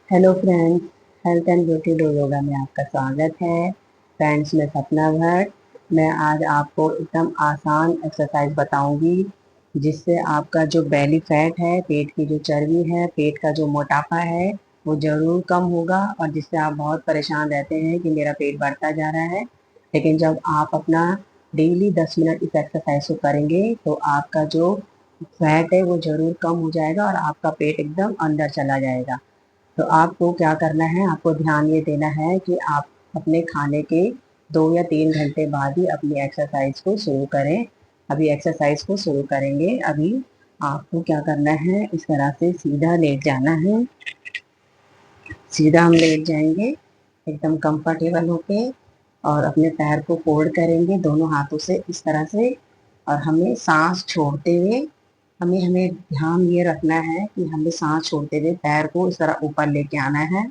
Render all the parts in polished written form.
Hello friends, health and beauty do yoga में आपका स्वागत है। फ्रेंड्स, मैं सपना भट्ट। मैं आज आपको एकदम आसान एक्सरसाइज बताऊंगी जिससे आपका जो बेली फैट है, पेट की जो चर्बी है, पेट का जो मोटापा है वो ज़रूर कम होगा। और जिससे आप बहुत परेशान रहते हैं कि मेरा पेट बढ़ता जा रहा है, लेकिन जब आप अपना डेली 10 मिनट इस एक्सरसाइज को करेंगे तो आपका जो फैट है वो ज़रूर कम हो जाएगा और आपका पेट एकदम अंदर चला जाएगा। तो आपको क्या करना है, आपको ध्यान ये देना है कि आप अपने खाने के 2 या 3 घंटे बाद ही अपनी एक्सरसाइज को शुरू करें। अभी एक्सरसाइज को शुरू करेंगे। अभी आपको क्या करना है, इस तरह से सीधा लेट जाना है। सीधा हम लेट जाएंगे एकदम कंफर्टेबल होके, और अपने पैर को फोल्ड करेंगे दोनों हाथों से इस तरह से। और हमें सांस छोड़ते हुए, हमें हमें ध्यान ये रखना है कि हमें सांस छोड़ते हुए पैर को इस तरह ऊपर लेके आना है।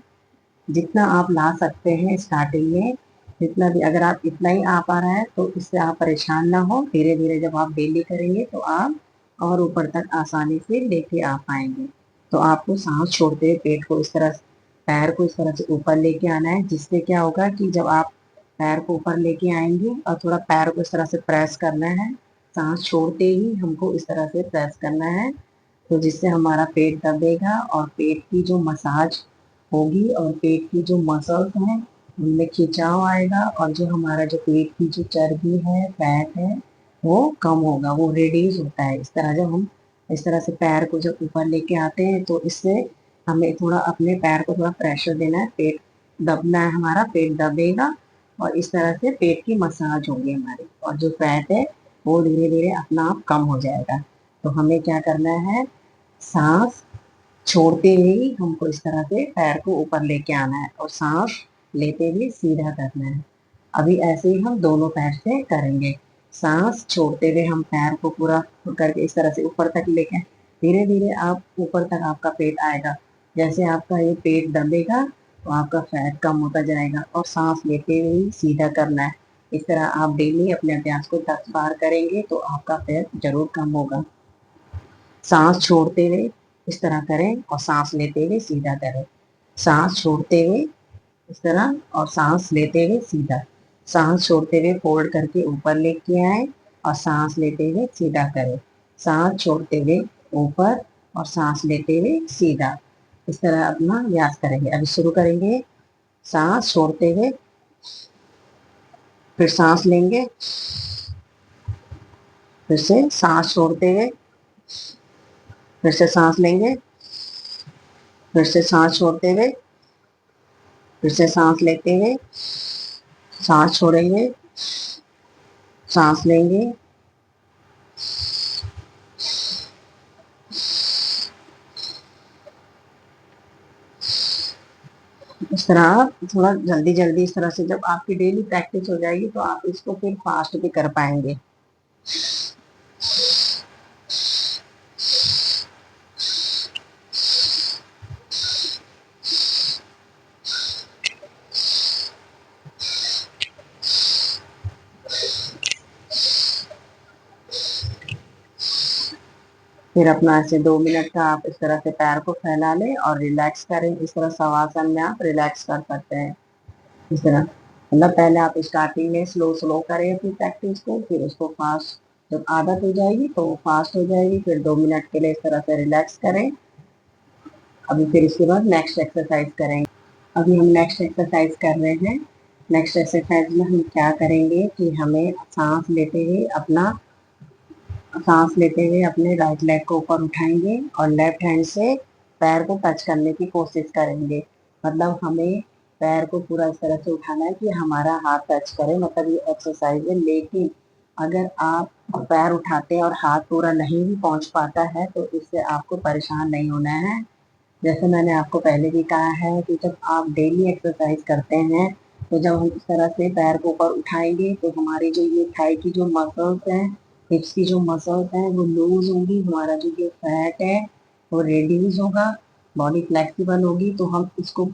जितना आप ला सकते हैं स्टार्टिंग में, जितना भी, अगर आप इतना ही आ पा रहा है तो इससे आप परेशान ना हो। धीरे धीरे जब आप डेली करेंगे तो आप और ऊपर तक आसानी से लेके आ पाएंगे। तो आपको सांस छोड़ते हुए पेट को इस तरह, पैर को इस तरह से ऊपर लेके आना है, जिससे क्या होगा कि जब आप पैर को ऊपर लेके आएंगे और थोड़ा पैर को इस तरह से प्रेस करना है, सांस छोड़ते ही हमको इस तरह से प्रेस करना है। तो जिससे हमारा पेट दबेगा और पेट की जो मसाज होगी और पेट की जो मसल्स हैं उनमें खिंचाव आएगा, और जो हमारा जो पेट की जो चर्बी है, फैट है, वो कम होगा, वो रिड्यूस होता है। इस तरह जब हम इस तरह से पैर को जब ऊपर लेके आते हैं तो इससे हमें थोड़ा अपने पैर को थोड़ा प्रेशर देना है, पेट दबना है, हमारा पेट दबेगा और इस तरह से पेट की मसाज होगी हमारी, और जो फैट है वो धीरे धीरे अपना आप कम हो जाएगा। तो हमें क्या करना है, सांस छोड़ते हुए ही हमको इस तरह से पैर को ऊपर लेके आना है और सांस लेते हुए सीधा करना है। अभी ऐसे ही हम दोनों पैर से करेंगे। सांस छोड़ते हुए हम पैर को पूरा करके इस तरह से ऊपर तक लेके, धीरे धीरे आप ऊपर तक आपका पेट आएगा। जैसे आपका ये पेट दबेगा तो आपका फैट कम होता जाएगा, और सांस लेते हुए ही सीधा करना है। इस तरह आप डेली अपने अभ्यास को 10 बार करेंगे तो आपका फैट जरूर कम होगा। सांस छोड़ते हुए इस तरह करें और सांस लेते हुए सीधा करें। सांस छोड़ते हुए इस तरह और सांस लेते हुए सीधा। सांस छोड़ते हुए फोल्ड करके ऊपर लेके आए और सांस लेते हुए सीधा करें। सांस छोड़ते हुए ऊपर और सांस लेते हुए सीधा। इस तरह अपना अभ्यास करेंगे। अभी शुरू करेंगे। सांस छोड़ते हुए, फिर सांस लेंगे, फिर से सांस छोड़ते हुए, फिर से सांस लेंगे, फिर से सांस छोड़ते हुए, फिर से सांस लेते हुए, सांस छोड़ेंगे, सांस लेंगे, इस तरह थोड़ा जल्दी जल्दी। इस तरह से जब आपकी डेली प्रैक्टिस हो जाएगी तो आप इसको फिर फास्ट भी कर पाएंगे। फिर अपना ऐसे 2 मिनट का आप इस तरह से पैर को फैला लें और रिलैक्स करें। इस तरह शवासन में आप रिलैक्स कर सकते हैं। इस तरह मतलब पहले आप स्टार्टिंग में स्लो स्लो करें अपनी प्रैक्टिस को, फिर उसको फास्ट, जब आदत हो जाएगी तो फास्ट हो जाएगी। फिर 2 मिनट के लिए इस तरह से रिलैक्स करें। अभी फिर इसके बाद नेक्स्ट एक्सरसाइज करेंगे। अभी हम नेक्स्ट एक्सरसाइज कर रहे हैं। नेक्स्ट एक्सरसाइज में हम क्या करेंगे कि हमें सांस लेते हुए अपने राइट लेग को ऊपर उठाएंगे और लेफ्ट हैंड से पैर को टच करने की कोशिश करेंगे। मतलब हमें पैर को पूरा इस तरह से उठाना है कि हमारा हाथ टच करे, मतलब ये एक्सरसाइज है। लेकिन अगर आप पैर उठाते हैं और हाथ पूरा नहीं भी पहुंच पाता है तो इससे आपको परेशान नहीं होना है। जैसे मैंने आपको पहले भी कहा है कि जब आप डेली एक्सरसाइज करते हैं तो जब हम इस तरह से पैर को ऊपर उठाएंगे तो हमारी जो ये थाई की जो मसल्स हैं, हिप्स की जो मसल्स हैं वो लूज होंगी, हमारा जो ये फैट है वो रिड्यूस होगा, बॉडी फ्लेक्सिबल होगी, तो हम इसको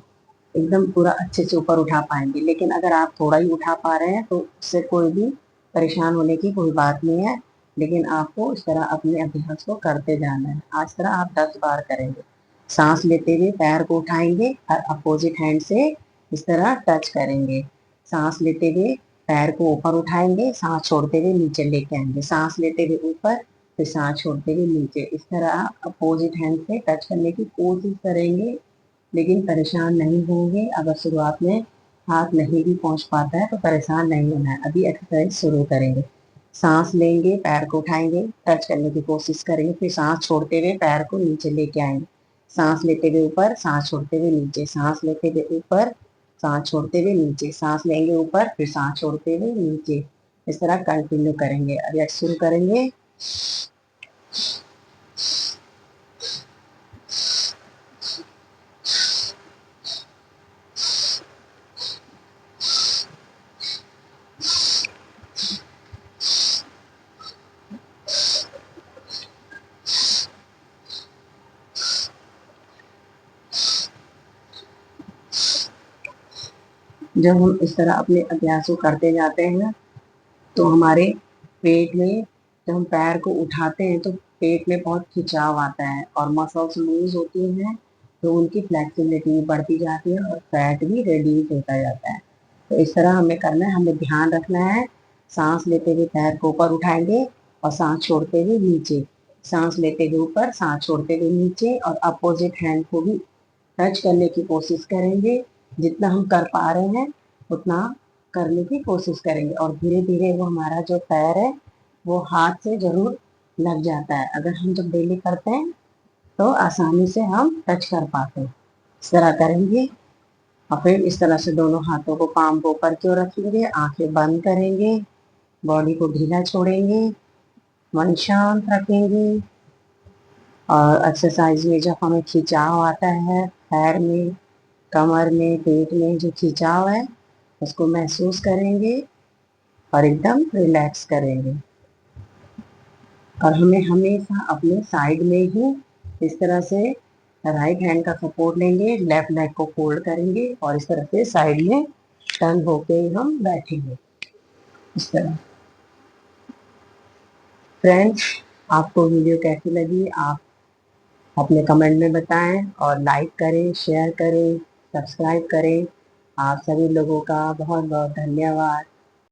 एकदम पूरा अच्छे से ऊपर उठा पाएंगे। लेकिन अगर आप थोड़ा ही उठा पा रहे हैं तो उससे कोई भी परेशान होने की कोई बात नहीं है। लेकिन आपको इस तरह अपने अभ्यास को करते जाना है। आज तरह आप 10 बार करेंगे। सांस लेते हुए पैर को उठाएंगे और अपोजिट हैंड से इस तरह टच करेंगे। सांस लेते हुए पैर को ऊपर उठाएंगे, सांस छोड़ते हुए नीचे लेके आएंगे, सांस लेते हुए ऊपर, फिर सांस छोड़ते हुए नीचे। इस तरह अपोजिट हैंड से टच करने की कोशिश करेंगे, लेकिन परेशान नहीं होंगे। अगर शुरुआत में हाथ नहीं भी पहुंच पाता है तो परेशान नहीं होना है। अभी एक्सरसाइज शुरू करेंगे। सांस लेंगे, पैर को उठाएंगे, टच करने की कोशिश करेंगे, फिर सांस छोड़ते हुए पैर को नीचे लेके आएंगे। सांस लेते हुए ऊपर, सांस छोड़ते हुए नीचे, सांस लेते हुए ऊपर, सांस छोड़ते हुए नीचे, सांस लेंगे ऊपर, फिर सांस छोड़ते हुए नीचे। इस तरह कंटिन्यू करेंगे। अभी शुरू करेंगे। जब हम इस तरह अपने अभ्यास को करते जाते हैं तो हमारे पेट में, जब हम पैर को उठाते हैं तो पेट में बहुत खिंचाव आता है और मसल्स लूज होती हैं, तो उनकी फ्लेक्सिबिलिटी बढ़ती जाती है और फैट भी रिड्यूस होता जाता है। तो इस तरह हमें करना है, हमें ध्यान रखना है। सांस लेते हुए पैर को ऊपर उठाएंगे और सांस छोड़ते हुए नीचे, सांस लेते हुए ऊपर, सांस छोड़ते हुए नीचे, और अपोजिट हैंड को भी टच करने की कोशिश करेंगे। जितना हम कर पा रहे हैं उतना करने की कोशिश करेंगे, और धीरे धीरे वो हमारा जो पैर है वो हाथ से जरूर लग जाता है। अगर हम जब डेली करते हैं तो आसानी से हम टच कर पाते हैं। इस तरह करेंगे और फिर इस तरह से दोनों हाथों को, पाम को ऊपर की ओर रखेंगे, आंखें बंद करेंगे, बॉडी को ढीला छोड़ेंगे, मन शांत रखेंगे। और एक्सरसाइज में जब हमें खिंचाव आता है पैर में, कमर में, पेट में जो खिंचाव है उसको महसूस करेंगे और एकदम रिलैक्स करेंगे। और हमें हमेशा अपने साइड में ही इस तरह से राइट हैंड का सपोर्ट लेंगे, लेफ्ट लेग को फोल्ड करेंगे और इस तरह से साइड में टर्न होके ही हम बैठेंगे इस तरह। फ्रेंड्स, आपको वीडियो कैसी लगी आप अपने कमेंट में बताएं, और लाइक करें, शेयर करें, सब्सक्राइब करें। आप सभी लोगों का बहुत बहुत धन्यवाद।